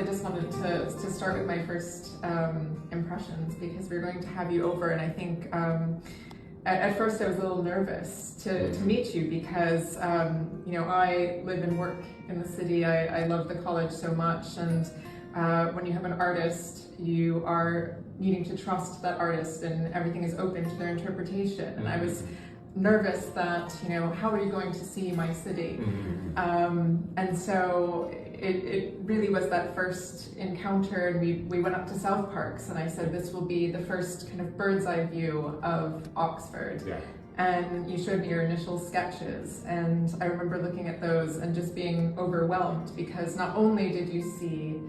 I just wanted to start with my first impressions, because we're going to have you over, and I think at first I was a little nervous to meet you, because you know, I live and work in the city. I love the college so much, and when you have an artist, you are needing to trust that artist, and everything is open to their interpretation. And I was nervous that, you know, how are you going to see my city? And so it really was that first encounter, and we went up to South Parks, and I said this will be the first kind of bird's eye view of Oxford. Yeah. And you showed me your initial sketches, and I remember looking at those and just being overwhelmed, because not only did you see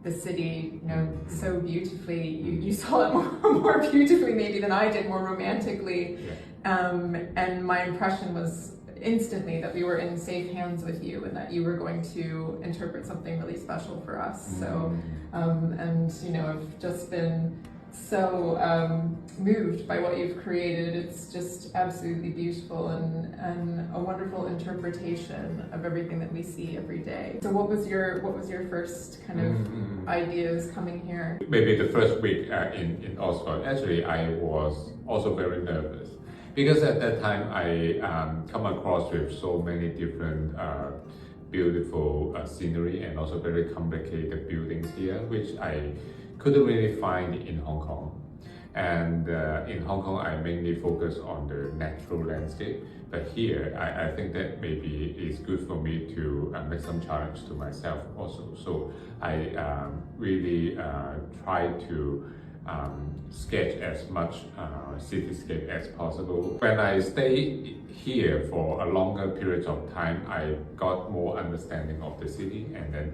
the city, you know, so beautifully, you saw it more beautifully maybe than I did, more romantically. Yeah. And my impression was instantly that we were in safe hands with you, and that you were going to interpret something really special for us. So, and you know, I've just been so moved by what you've created. It's just absolutely beautiful, and a wonderful interpretation of everything that we see every day. So what was your first kind of ideas coming here? Maybe the first week in Oxford, actually I was also very nervous, because at that time I come across with so many different beautiful scenery, and also very complicated buildings here, which I couldn't really find in Hong Kong. And in Hong Kong, I mainly focus on the natural landscape. But here, I think that maybe it's good for me to make some challenge to myself also. So I really try to sketch as much cityscape as possible. When I stay here for a longer period of time, I got more understanding of the city, and then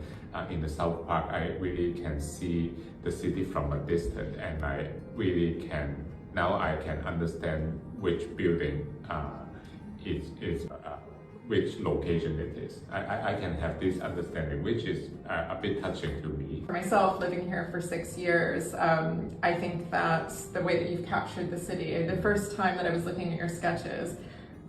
in the South Park, I really can see the city from a distance, and I really can, now I can understand which building is which location it is. I can have this understanding, which is a bit touching to me. For myself, living here for 6 years, I think that the way that you've captured the city, the first time that I was looking at your sketches,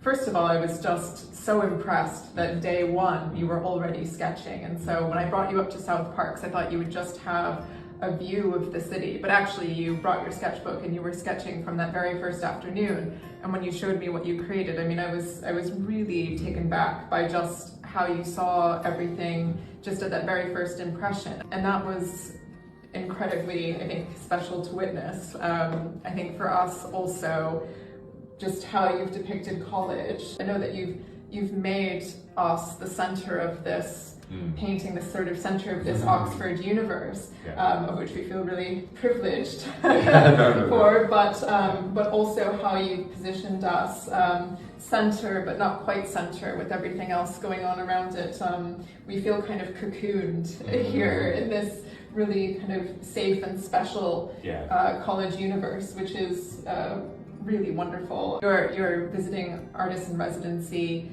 first of all, I was just so impressed that day one you were already sketching. And so when I brought you up to South Parks, I thought you would just have a view of the city, but actually you brought your sketchbook and you were sketching from that very first afternoon. And when you showed me what you created, I mean, I was really taken back by just how you saw everything just at that very first impression. And that was incredibly, I think, special to witness. I think for us also, just how you've depicted college. I know that you've made us the center of this painting, the sort of center of this Oxford universe, of which we feel really privileged for, but also how you positioned us center, but not quite center, with everything else going on around it. We feel kind of cocooned here in this really kind of safe and special college universe, which is really wonderful. Your visiting artist in residency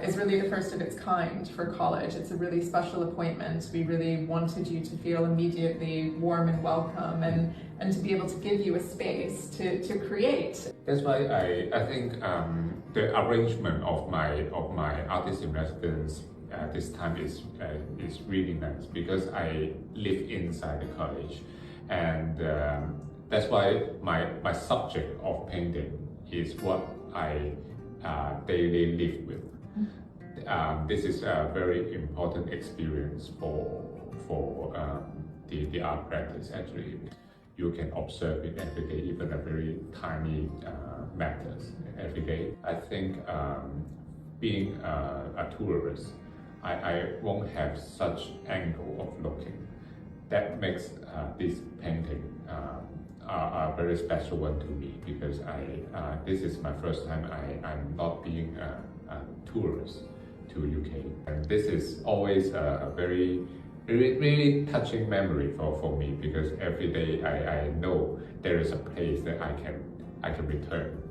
is really the first of its kind for college. It's a really special appointment. We really wanted you to feel immediately warm and welcome, and to be able to give you a space to create. That's why I think the arrangement of my artist in residence this time is really nice, because I live inside the college, and that's why my subject of painting is what I daily live with. This is a very important experience for the art practice. Actually, you can observe it every day, even a very tiny matters every day. I think being a tourist, I won't have such angle of looking. That makes this painting a very special one to me, because this is my first time I'm not being a tourist to UK, and this is always a very really touching memory for me, because every day I know there is a place that I can return